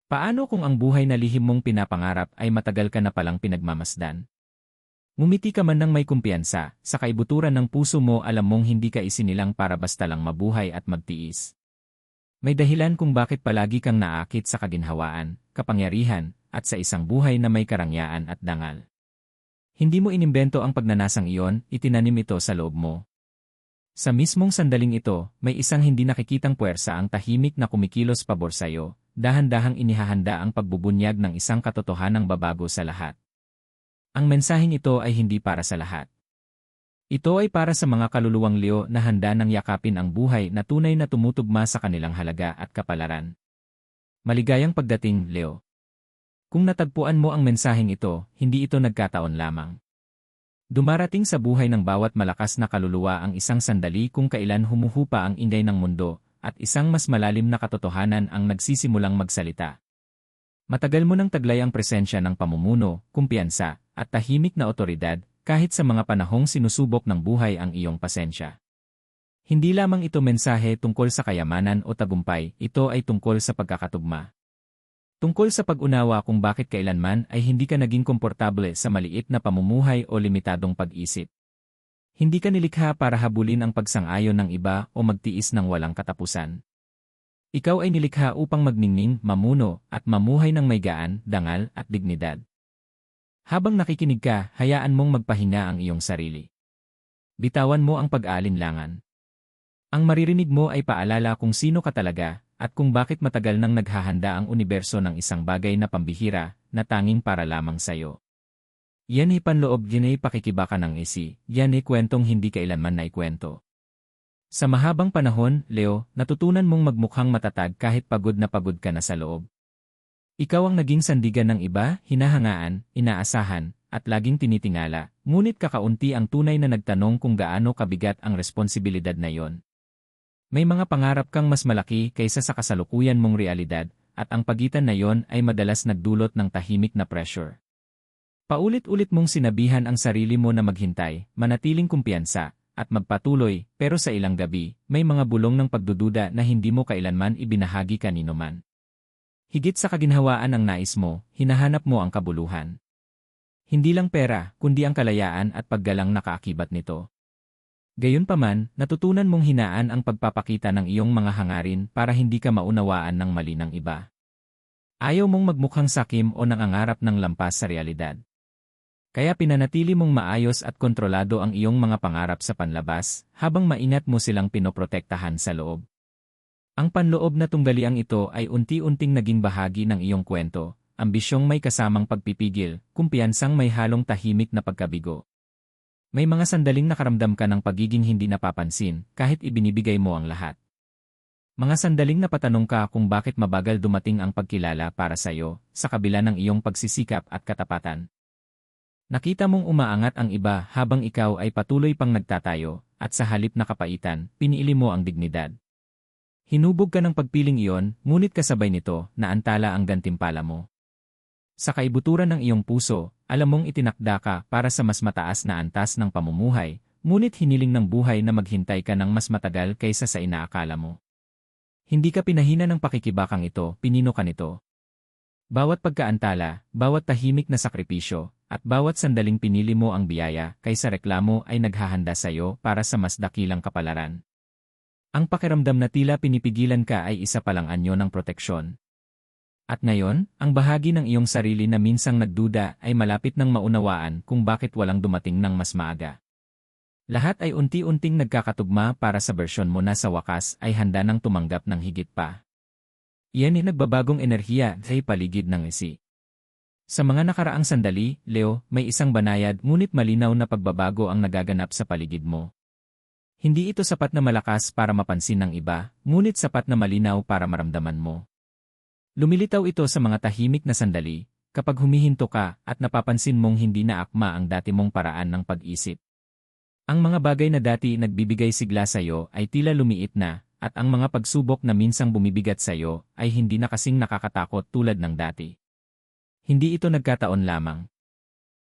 Paano kung ang buhay na lihim mong pinapangarap ay matagal ka na palang pinagmamasdan? Ngumiti ka man ng may kumpiyansa, sa kaibuturan ng puso mo alam mong hindi ka isinilang para basta lang mabuhay at magtiis. May dahilan kung bakit palagi kang naakit sa kaginhawaan, kapangyarihan, at sa isang buhay na may karangyaan at dangal. Hindi mo inimbento ang pagnanasang iyon, itinanim ito sa loob mo. Sa mismong sandaling ito, may isang hindi nakikitang puwersa ang tahimik na kumikilos pabor sa'yo, dahan-dahang inihahanda ang pagbubunyag ng isang katotohanang babago sa lahat. Ang mensaheng ito ay hindi para sa lahat. Ito ay para sa mga kaluluwang liyo na handa nang yakapin ang buhay na tunay na tumutugma sa kanilang halaga at kapalaran. Maligayang pagdating, Leo. Kung natagpuan mo ang mensaheng ito, hindi ito nagkataon lamang. Dumarating sa buhay ng bawat malakas na kaluluwa ang isang sandali kung kailan humuhupa ang ingay ng mundo, at isang mas malalim na katotohanan ang nagsisimulang magsalita. Matagal mo nang taglay ang presensya ng pamumuno, kumpiyansa, at tahimik na otoridad, kahit sa mga panahong sinusubok ng buhay ang iyong pasensya. Hindi lamang ito mensahe tungkol sa kayamanan o tagumpay, ito ay tungkol sa pagkakatugma. Tungkol sa pag-unawa kung bakit kailanman ay hindi ka naging komportable sa maliit na pamumuhay o limitadong pag-isip. Hindi ka nilikha para habulin ang pagsang-ayon ng iba o magtiis ng walang katapusan. Ikaw ay nilikha upang magningning, mamuno, at mamuhay ng may gaan, dangal, at dignidad. Habang nakikinig ka, hayaan mong magpahinga ang iyong sarili. Bitawan mo ang pag-aalinlangan. Ang maririnig mo ay paalala kung sino ka talaga, at kung bakit matagal nang naghahanda ang universo ng isang bagay na pambihira, na tanging para lamang sa'yo. Yan ay panloob, yan ay pakikibaka ng yan ay kwentong hindi kailanman naikwento. Sa mahabang panahon, Leo, natutunan mong magmukhang matatag kahit pagod ka na sa loob. Ikaw ang naging sandigan ng iba, hinahangaan, inaasahan, at laging tinitingala, ngunit kakaunti ang tunay na nagtanong kung gaano kabigat ang responsibilidad na yon. May mga pangarap kang mas malaki kaysa sa kasalukuyan mong realidad, at ang pagitan na yon ay madalas nagdulot ng tahimik na pressure. Paulit-ulit mong sinabihan ang sarili mo na maghintay, manatiling kumpiyansa, at magpatuloy, pero sa ilang gabi, may mga bulong ng pagdududa na hindi mo kailanman ibinahagi kanino man. Higit sa kaginhawaan ang nais mo, hinahanap mo ang kabuluhan. Hindi lang pera, kundi ang kalayaan at paggalang na kaakibat nito. Gayunpaman, natutunan mong hinaan ang pagpapakita ng iyong mga hangarin para hindi ka maunawaan ng mali ng iba. Ayaw mong magmukhang sakim o nangangarap ng lampas sa realidad. Kaya pinanatili mong maayos at kontrolado ang iyong mga pangarap sa panlabas, habang maingat mo silang pinoprotektahan sa loob. Ang panloob na tunggaliang ito ay unti-unting naging bahagi ng iyong kwento, ambisyong may kasamang pagpipigil, kumpiyansang may halong tahimik na pagkabigo. May mga sandaling nakaramdam ka ng pagiging hindi napapansin, kahit ibinibigay mo ang lahat. Mga sandaling napatanong ka kung bakit mabagal dumating ang pagkilala para sa iyo, sa kabila ng iyong pagsisikap at katapatan. Nakita mong umaangat ang iba habang ikaw ay patuloy pang nagtatayo, at sa halip na kapaitan, pinili mo ang dignidad. Hinubog ka ng pagpiling iyon, ngunit kasabay nito, naantala ang gantimpala mo. Sa kaibuturan ng iyong puso, alam mong itinakda ka para sa mas mataas na antas ng pamumuhay, ngunit hiniling ng buhay na maghintay ka ng mas matagal kaysa sa inaakala mo. Hindi ka pinahina ng pakikibakang ito, pinino ka nito. Bawat pagkaantala, bawat tahimik na sakripisyo, at bawat sandaling pinili mo ang biyaya kaysa reklamo ay naghahanda sa iyo para sa mas dakilang kapalaran. Ang pakiramdam na tila pinipigilan ka ay isa palang anyo ng proteksyon. At ngayon, ang bahagi ng iyong sarili na minsang nagduda ay malapit ng maunawaan kung bakit walang dumating ng mas maaga. Lahat ay unti-unting nagkakatugma para sa bersyon mo na sa wakas ay handa ng tumanggap ng higit pa. Iyan ay nagbabagong enerhiya sa paligid ng Sa mga nakaraang sandali, Leo, may isang banayad ngunit malinaw na pagbabago ang nagaganap sa paligid mo. Hindi ito sapat na malakas para mapansin ng iba, ngunit sapat na malinaw para maramdaman mo. Lumilitaw ito sa mga tahimik na sandali, kapag humihinto ka at napapansin mong hindi na akma ang dati mong paraan ng pag-isip. Ang mga bagay na dati nagbibigay sigla sa iyo ay tila lumiit na, at ang mga pagsubok na minsang bumibigat sa iyo ay hindi na kasing nakakatakot tulad ng dati. Hindi ito nagkataon lamang.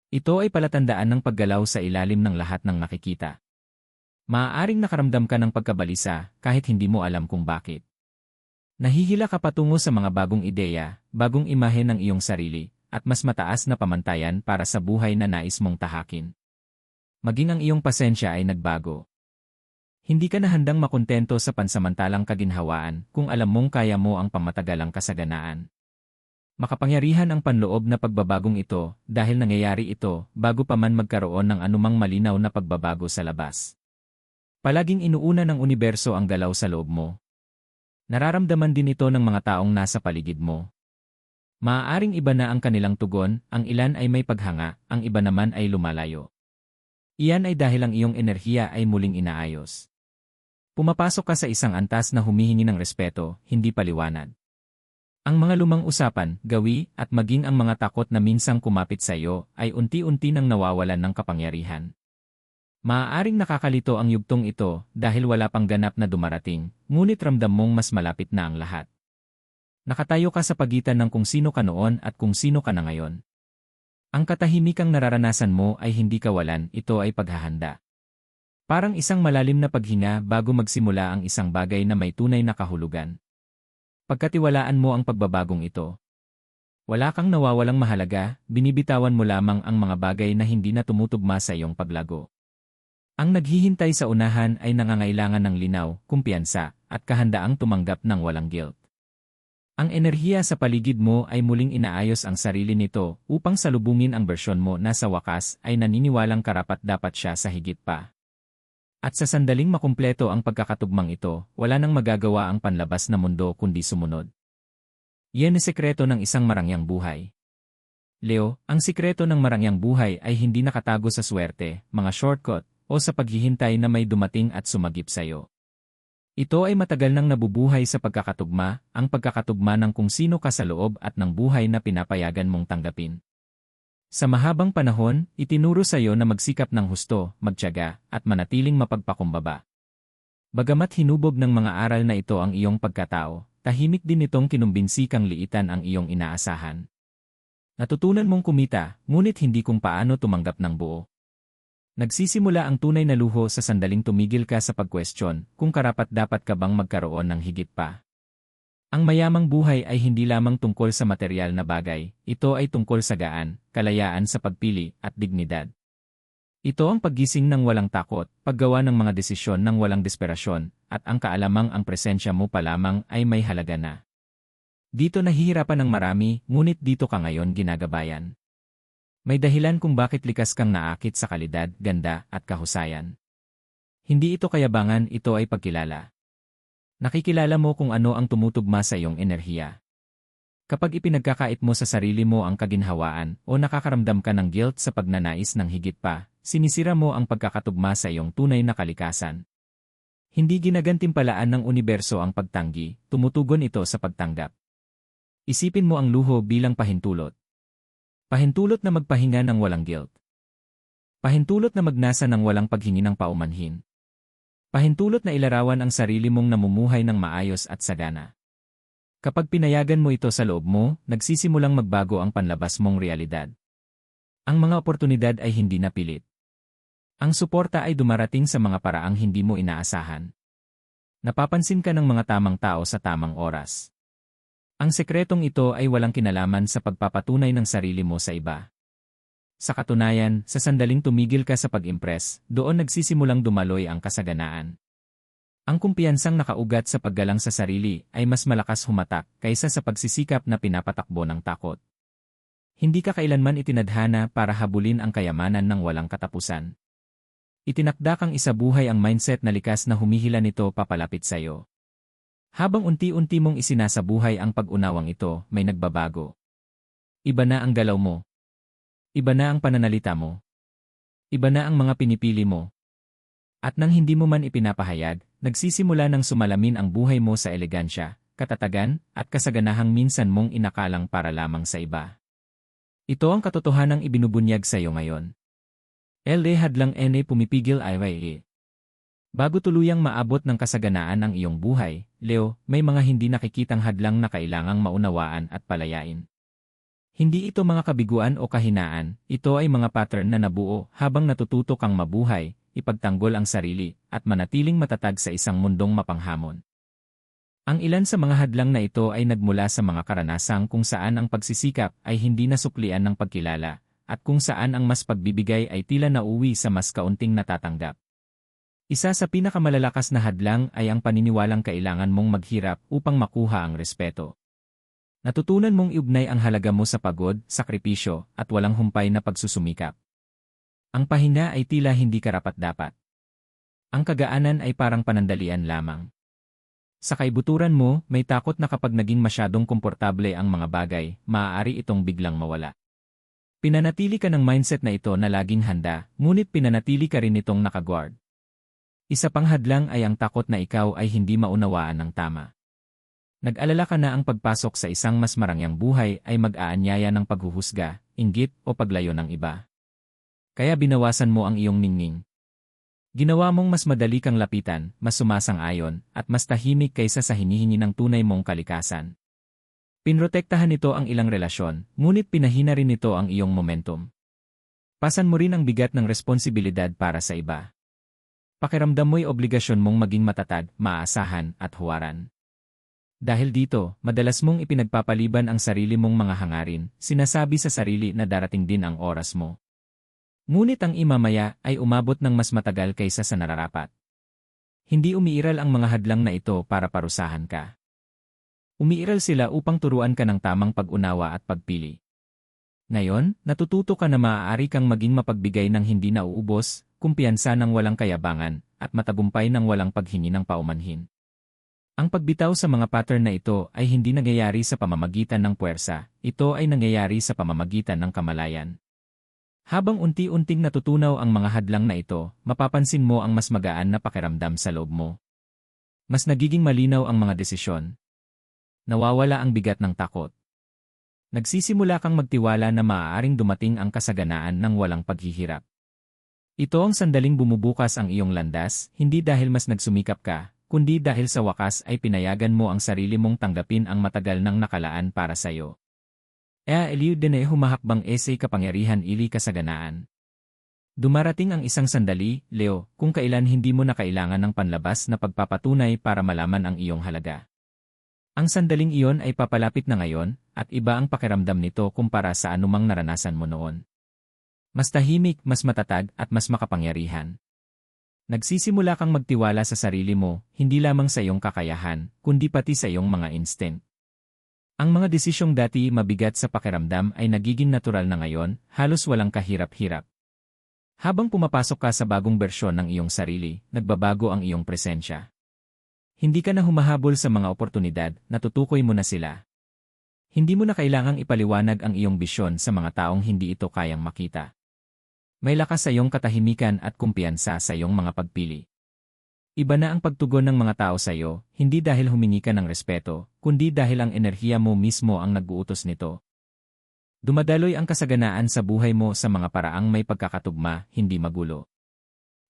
Ito ay palatandaan ng paggalaw sa ilalim ng lahat ng nakikita. Maaaring nakaramdam ka ng pagkabalisa kahit hindi mo alam kung bakit. Nahihila ka patungo sa mga bagong ideya, bagong imahe ng iyong sarili, at mas mataas na pamantayan para sa buhay na nais mong tahakin. Maging ang iyong pasensya ay nagbago. Hindi ka na handang makontento sa pansamantalang kaginhawaan kung alam mong kaya mo ang pamatagalang kasaganaan. Makapangyarihan ang panloob na pagbabagong ito dahil nangyayari ito bago pa man magkaroon ng anumang malinaw na pagbabago sa labas. Palaging inuuna ng universo ang galaw sa loob mo. Nararamdaman din ito ng mga taong nasa paligid mo. Maaaring iba na ang kanilang tugon, ang ilan ay may paghanga, ang iba naman ay lumalayo. Iyan ay dahil ang iyong enerhiya ay muling inaayos. Pumapasok ka sa isang antas na humihingi ng respeto, hindi paliwanag. Ang mga lumang usapan, gawi, at maging ang mga takot na minsang kumapit sa iyo ay unti-unti nang nawawalan ng kapangyarihan. Maaaring nakakalito ang yugtong ito dahil wala pang ganap na dumarating, ngunit ramdam mong mas malapit na ang lahat. Nakatayo ka sa pagitan ng kung sino ka noon at kung sino ka na ngayon. Ang katahimikang nararanasan mo ay hindi kawalan, ito ay paghahanda. Parang isang malalim na paghinga bago magsimula ang isang bagay na may tunay na kahulugan. Pagkatiwalaan mo ang pagbabagong ito. Wala kang nawawalang mahalaga, binibitawan mo lamang ang mga bagay na hindi na tumutugma sa iyong paglago. Ang naghihintay sa unahan ay nangangailangan ng linaw, kumpiyansa, at kahandaang tumanggap ng walang guilt. Ang enerhiya sa paligid mo ay muling inaayos ang sarili nito upang salubungin ang bersyon mo na sa wakas ay naniniwalang karapat-dapat siya sa higit pa. At sa sandaling makumpleto ang pagkakatugmang ito, wala nang magagawa ang panlabas na mundo kundi sumunod. Yan ang sekreto ng isang marangyang buhay. Leo, ang sikreto ng marangyang buhay ay hindi nakatago sa swerte, mga shortcut, o sa paghihintay na may dumating at sumagip sa iyo. Ito ay matagal nang nabubuhay sa pagkakatugma, ang pagkakatugma ng kung sino ka sa loob at ng buhay na pinapayagan mong tanggapin. Sa mahabang panahon, itinuro sa iyo na magsikap ng husto, magtiyaga, at manatiling mapagpakumbaba. Bagamat hinubog ng mga aral na ito ang iyong pagkatao, tahimik din itong kinumbinsi kang liitan ang iyong inaasahan. Natutunan mong kumita, ngunit hindi kung paano tumanggap ng buo. Nagsisimula ang tunay na luho sa sandaling tumigil ka sa pagkwestiyon kung karapat-dapat ka bang magkaroon ng higit pa. Ang mayamang buhay ay hindi lamang tungkol sa materyal na bagay, ito ay tungkol sa gaan, kalayaan sa pagpili, at dignidad. Ito ang paggising ng walang takot, paggawa ng mga desisyon ng walang desperasyon, at ang kaalamang ang presensya mo pa lamang ay may halaga na. Dito nahihirapan ng marami, ngunit dito ka ngayon ginagabayan. May dahilan kung bakit likas kang naakit sa kalidad, ganda, at kahusayan. Hindi ito kayabangan, ito ay pagkilala. Nakikilala mo kung ano ang tumutugma sa iyong enerhiya. Kapag ipinagkakait mo sa sarili mo ang kaginhawaan o nakakaramdam ka ng guilt sa pagnanais ng higit pa, sinisira mo ang pagkakatugma sa iyong tunay na kalikasan. Hindi ginagantimpalaan ng universo ang pagtanggi, tumutugon ito sa pagtanggap. Isipin mo ang luho bilang pahintulot. Pahintulot na magpahinga ng walang guilt. Pahintulot na magnasa ng walang paghingi ng paumanhin. Pahintulot na ilarawan ang sarili mong namumuhay ng maayos at sagana. Kapag pinayagan mo ito sa loob mo, nagsisimulang magbago ang panlabas mong realidad. Ang mga oportunidad ay hindi napilit. Ang suporta ay dumarating sa mga paraang hindi mo inaasahan. Napapansin ka ng mga tamang tao sa tamang oras. Ang sekretong ito ay walang kinalaman sa pagpapatunay ng sarili mo sa iba. Sa katunayan, sa sandaling tumigil ka sa pag-impress, doon nagsisimulang dumaloy ang kasaganaan. Ang kumpiyansang nakaugat sa paggalang sa sarili ay mas malakas humatak kaysa sa pagsisikap na pinapatakbo ng takot. Hindi ka kailanman itinadhana para habulin ang kayamanan ng walang katapusan. Itinakda kang isabuhay ang mindset na likas na humihila nito papalapit sa iyo. Habang unti-unti mong isinasabuhay ang pag-unawang ito, may nagbabago. Iba na ang galaw mo. Iba na ang pananalita mo. Iba na ang mga pinipili mo. At nang hindi mo man ipinapahayag, nagsisimula ng sumalamin ang buhay mo sa elegansya, katatagan, at kasaganahang minsan mong inakalang para lamang sa iba. Ito ang katotohanang ibinubunyag sa iyo ngayon. LA hadlang ene pumipigil ay. Bago tuluyang maabot ng kasaganaan ang iyong buhay, Leo, may mga hindi nakikitang hadlang na kailangang maunawaan at palayain. Hindi ito mga kabiguan o kahinaan, ito ay mga pattern na nabuo habang natututo kang mabuhay, ipagtanggol ang sarili, at manatiling matatag sa isang mundong mapanghamon. Ang ilan sa mga hadlang na ito ay nagmula sa mga karanasang kung saan ang pagsisikap ay hindi nasuklian ng pagkilala, at kung saan ang mas pagbibigay ay tila nauwi sa mas kaunting natatanggap. Isa sa pinakamalalakas na hadlang ay ang paniniwalang kailangan mong maghirap upang makuha ang respeto. Natutunan mong iugnay ang halaga mo sa pagod, sakripisyo, at walang humpay na pagsusumikap. Ang pahinga ay tila hindi karapat-dapat. Ang kagaanan ay parang panandalian lamang. Sa kaibuturan mo, may takot na kapag naging masyadong komportable ang mga bagay, maaari itong biglang mawala. Pinanatili ka ng mindset na ito na laging handa, ngunit pinanatili ka rin itong nakaguard. Isa pang hadlang ay ang takot na ikaw ay hindi maunawaan ng tama. Nag-alala ka na ang pagpasok sa isang mas marangyang buhay ay mag-aanyaya ng paghuhusga, inggit o paglayo ng iba. Kaya binawasan mo ang iyong ningning. Ginawa mong mas madali kang lapitan, mas sumasang-ayon, at mas tahimik kaysa sa hinihingi ng tunay mong kalikasan. Pinrotektahan nito ang ilang relasyon, ngunit pinahina rin nito ang iyong momentum. Pasan mo rin ang bigat ng responsibilidad para sa iba. Pakiramdam mo'y obligasyon mong maging matatag, maaasahan, at huwaran. Dahil dito, madalas mong ipinagpapaliban ang sarili mong mga hangarin, sinasabi sa sarili na darating din ang oras mo. Ngunit ang imamaya ay umabot ng mas matagal kaysa sa nararapat. Hindi umiiral ang mga hadlang na ito para parusahan ka. Umiiral sila upang turuan ka ng tamang pag-unawa at pagpili. Ngayon, natututo ka na maaari kang maging mapagbigay ng hindi nauubos, kumpiyansa ng walang kayabangan, at matagumpay ng walang paghingi ng paumanhin. Ang pagbitaw sa mga pattern na ito ay hindi nangyayari sa pamamagitan ng puwersa, ito ay nangyayari sa pamamagitan ng kamalayan. Habang unti-unting natutunaw ang mga hadlang na ito, mapapansin mo ang mas magaan na pakiramdam sa loob mo. Mas nagiging malinaw ang mga desisyon. Nawawala ang bigat ng takot. Nagsisimula kang magtiwala na maaaring dumating ang kasaganaan ng walang paghihirap. Ito ang sandaling bumubukas ang iyong landas, hindi dahil mas nagsumikap ka, kundi dahil sa wakas ay pinayagan mo ang sarili mong tanggapin ang matagal nang nakalaan para sa iyo. Eliu din ay humahakbang essay kapangyarihan ili kasaganaan. Dumarating ang isang sandali, Leo, kung kailan hindi mo na kailangan ng panlabas na pagpapatunay para malaman ang iyong halaga. Ang sandaling iyon ay papalapit na ngayon, at iba ang pakiramdam nito kumpara sa anumang naranasan mo noon. Mas tahimik, mas matatag, at mas makapangyarihan. Nagsisimula kang magtiwala sa sarili mo, hindi lamang sa iyong kakayahan, kundi pati sa iyong mga instinct. Ang mga desisyong dati mabigat sa pakiramdam ay nagiging natural na ngayon, halos walang kahirap-hirap. Habang pumapasok ka sa bagong bersyon ng iyong sarili, nagbabago ang iyong presensya. Hindi ka na humahabol sa mga oportunidad, natutukoy mo na sila. Hindi mo na kailangang ipaliwanag ang iyong bisyon sa mga taong hindi ito kayang makita. May lakas sa iyong katahimikan at kumpiyansa sa iyong mga pagpili. Iba na ang pagtugon ng mga tao sa iyo, hindi dahil humingi ka ng respeto, kundi dahil ang enerhiya mo mismo ang nag-uutos nito. Dumadaloy ang kasaganaan sa buhay mo sa mga paraang may pagkakatugma, hindi magulo.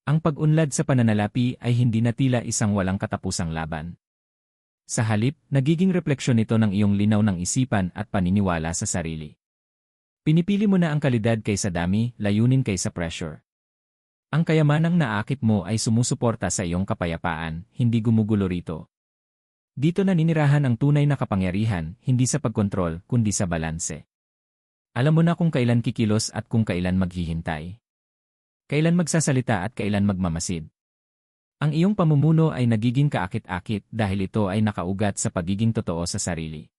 Ang pag-unlad sa pananalapi ay hindi na tila isang walang katapusang laban. Sa halip, nagiging refleksyon ito ng iyong linaw ng isipan at paniniwala sa sarili. Pinipili mo na ang kalidad kaysa dami, layunin kaysa pressure. Ang kayamanang naakit mo ay sumusuporta sa iyong kapayapaan, hindi gumugulo rito. Dito naninirahan ang tunay na kapangyarihan, hindi sa pagkontrol, kundi sa balanse. Alam mo na kung kailan kikilos at kung kailan maghihintay. Kailan magsasalita at kailan magmamasid. Ang iyong pamumuno ay nagiging kaakit-akit dahil ito ay nakaugat sa pagiging totoo sa sarili.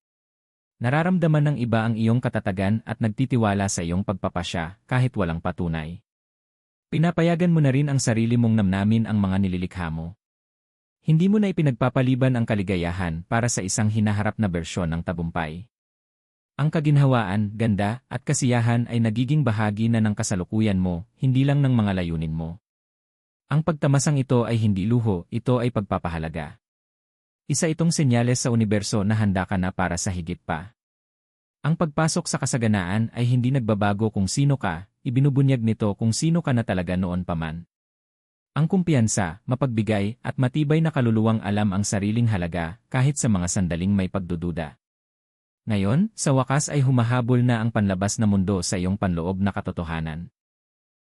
Nararamdaman ng iba ang iyong katatagan at nagtitiwala sa iyong pagpapasya kahit walang patunay. Pinapayagan mo na rin ang sarili mong namnamin ang mga nililikha mo. Hindi mo na ipinagpapaliban ang kaligayahan para sa isang hinaharap na bersyon ng tagumpay. Ang kaginhawaan, ganda, at kasiyahan ay nagiging bahagi na ng kasalukuyan mo, hindi lang ng mga layunin mo. Ang pagtamasang ito ay hindi luho, ito ay pagpapahalaga. Isa itong senyales sa universo na handa ka na para sa higit pa. Ang pagpasok sa kasaganaan ay hindi nagbabago kung sino ka, ibinubunyag nito kung sino ka na talaga noon pa man. Ang kumpiyansa, mapagbigay, at matibay na kaluluwang alam ang sariling halaga kahit sa mga sandaling may pagdududa. Ngayon, sa wakas ay humahabol na ang panlabas na mundo sa iyong panloob na katotohanan.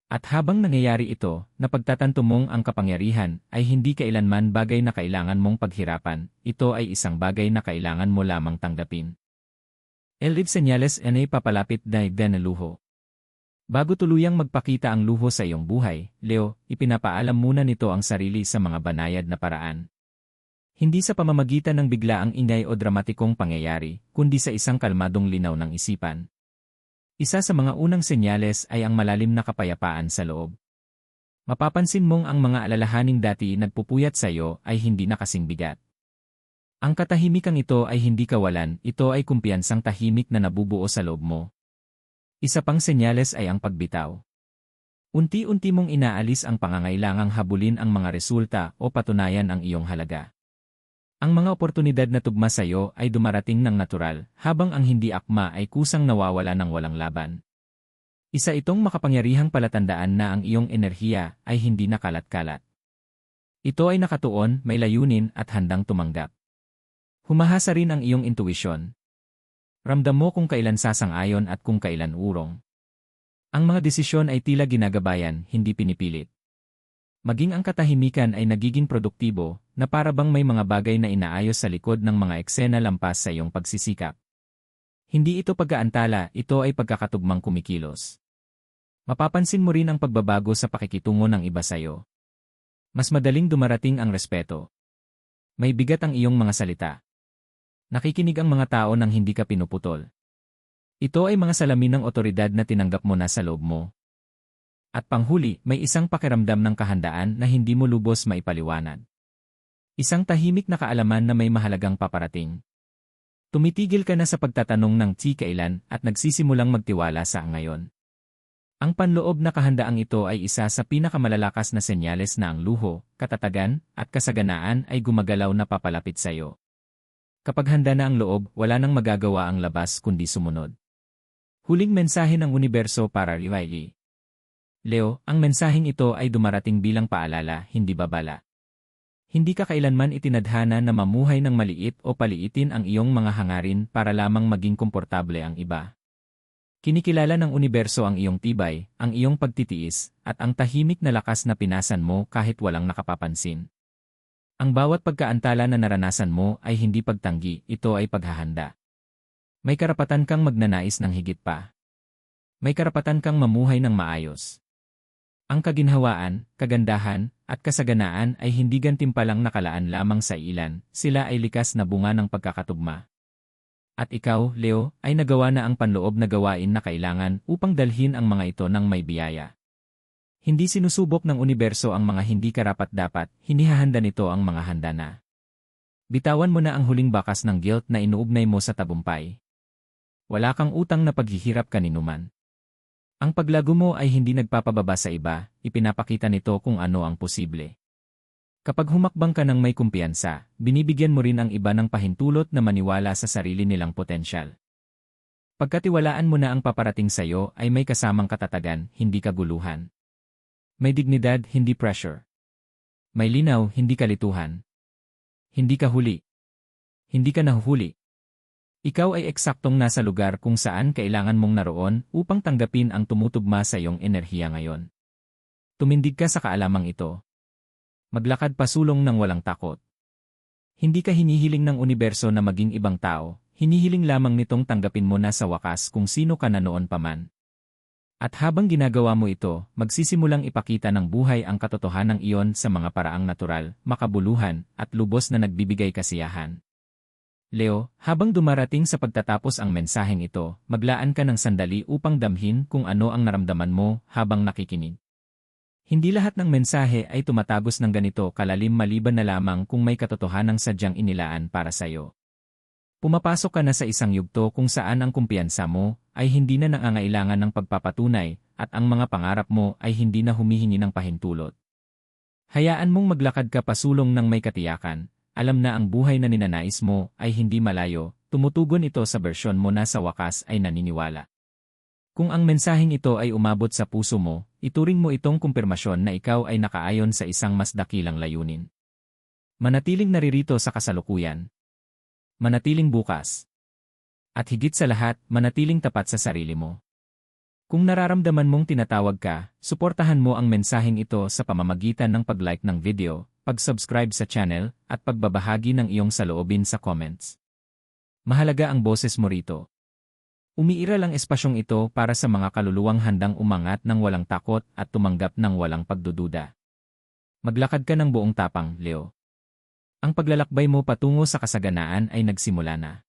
At habang nangyayari ito, napagtatanto mong ang kapangyarihan ay hindi kailanman bagay na kailangan mong paghirapan, ito ay isang bagay na kailangan mo lamang tanggapin. Elib senyales na papalapit na luho. Bago tuluyang magpakita ang luho sa iyong buhay, Leo, ipinapaalam muna nito ang sarili sa mga banayad na paraan. Hindi sa pamamagitan ng biglaang ingay o dramatikong pangyayari, kundi sa isang kalmadong linaw ng isipan. Isa sa mga unang senyales ay ang malalim na kapayapaan sa loob. Mapapansin mong ang mga alalahaning dati nagpupuyat sa iyo ay hindi na kasing bigat. Ang katahimikang ito ay hindi kawalan, ito ay kumpiyansang tahimik na nabubuo sa loob mo. Isa pang senyales ay ang pagbitaw. Unti-unti mong inaalis ang pangangailangang habulin ang mga resulta o patunayan ang iyong halaga. Ang mga oportunidad na tugma sa iyo ay dumarating ng natural, habang ang hindi akma ay kusang nawawala ng walang laban. Isa itong makapangyarihang palatandaan na ang iyong enerhiya ay hindi nakalat-kalat. Ito ay nakatuon, may layunin at handang tumanggap. Humahasa rin ang iyong intuisyon. Ramdam mo kung kailan sasang-ayon at kung kailan urong. Ang mga desisyon ay tila ginagabayan, hindi pinipilit. Maging ang katahimikan ay nagiging produktibo, na para bang may mga bagay na inaayos sa likod ng mga eksena lampas sa iyong pagsisikap. Hindi ito pag-aantala, ito ay pagkakatugmang kumikilos. Mapapansin mo rin ang pagbabago sa pakikitungo ng iba sa iyo. Mas madaling dumarating ang respeto. May bigat ang iyong mga salita. Nakikinig ang mga tao nang hindi ka pinuputol. Ito ay mga salamin ng otoridad na tinanggap mo na sa loob mo. At panghuli, may isang pakiramdam ng kahandaan na hindi mo lubos maipaliwanag. Isang tahimik na kaalaman na may mahalagang paparating. Tumitigil ka na sa pagtatanong ng kailan at nagsisimulang magtiwala sa ngayon. Ang panloob na kahandaang ito ay isa sa pinakamalalakas na senyales na ang luho, katatagan, at kasaganaan ay gumagalaw na papalapit sa iyo. Kapag handa na ang loob, wala nang magagawa ang labas kundi sumunod. Huling mensahe ng universo para Riley. Leo, ang mensaheng ito ay dumarating bilang paalala, hindi babala. Hindi ka kailanman itinadhana na mamuhay ng maliit o paliitin ang iyong mga hangarin para lamang maging komportable ang iba. Kinikilala ng universo ang iyong tibay, ang iyong pagtitiis, at ang tahimik na lakas na pinasan mo kahit walang nakapapansin. Ang bawat pagkaantala na naranasan mo ay hindi pagtanggi, ito ay paghahanda. May karapatan kang magnanais ng higit pa. May karapatan kang mamuhay ng maayos. Ang kaginhawaan, kagandahan, at kasaganaan ay hindi gantimpalang nakalaan lamang sa ilan, sila ay likas na bunga ng pagkakatugma. At ikaw, Leo, ay nagawa na ang panloob na gawain na kailangan upang dalhin ang mga ito ng may biyaya. Hindi sinusubok ng universo ang mga hindi karapat-dapat, hinihahanda nito ang mga handa na. Bitawan mo na ang huling bakas ng guilt na inuugnay mo sa tagumpay. Wala kang utang na paghihirap kaninuman. Ang paglago mo ay hindi nagpapababa sa iba, ipinapakita nito kung ano ang posible. Kapag humakbang ka ng may kumpiyansa, binibigyan mo rin ang iba ng pahintulot na maniwala sa sarili nilang potensyal. Pagkatiwalaan mo na ang paparating sa iyo ay may kasamang katatagan, hindi kaguluhan. May dignidad, hindi pressure. May linaw, hindi kalituhan. Hindi ka huli. Hindi ka nahuhuli. Ikaw ay eksaktong nasa lugar kung saan kailangan mong naroon upang tanggapin ang tumutugma sa iyong enerhiya ngayon. Tumindig ka sa kaalamang ito. Maglakad pasulong ng walang takot. Hindi ka hinihiling ng universo na maging ibang tao, hinihiling lamang nitong tanggapin mo na sa wakas kung sino ka na noon pa man. At habang ginagawa mo ito, magsisimulang ipakita ng buhay ang katotohanan iyon sa mga paraang natural, makabuluhan, at lubos na nagbibigay kasiyahan. Leo, habang dumarating sa pagtatapos ang mensaheng ito, maglaan ka ng sandali upang damhin kung ano ang naramdaman mo habang nakikinig. Hindi lahat ng mensahe ay tumatagos ng ganito kalalim maliban na lamang kung may katotohanang sadyang inilaan para sa iyo. Pumapasok ka na sa isang yugto kung saan ang kumpiyansa mo ay hindi na nangangailangan ng pagpapatunay at ang mga pangarap mo ay hindi na humihingi ng pahintulot. Hayaan mong maglakad ka pasulong ng may katiyakan. Alam na ang buhay na ninanais mo ay hindi malayo, tumutugon ito sa bersyon mo na sa wakas ay naniniwala. Kung ang mensaheng ito ay umabot sa puso mo, ituring mo itong kumpirmasyon na ikaw ay nakaayon sa isang mas dakilang layunin. Manatiling naririto sa kasalukuyan. Manatiling bukas. At higit sa lahat, manatiling tapat sa sarili mo. Kung nararamdaman mong tinatawag ka, suportahan mo ang mensaheng ito sa pamamagitan ng pag-like ng video, pag-subscribe sa channel, at pagbabahagi ng iyong saloobin sa comments. Mahalaga ang boses mo rito. Umiiral ang espasyong ito para sa mga kaluluwang handang umangat ng walang takot at tumanggap ng walang pagdududa. Maglakad ka ng buong tapang, Leo. Ang paglalakbay mo patungo sa kasaganaan ay nagsimula na.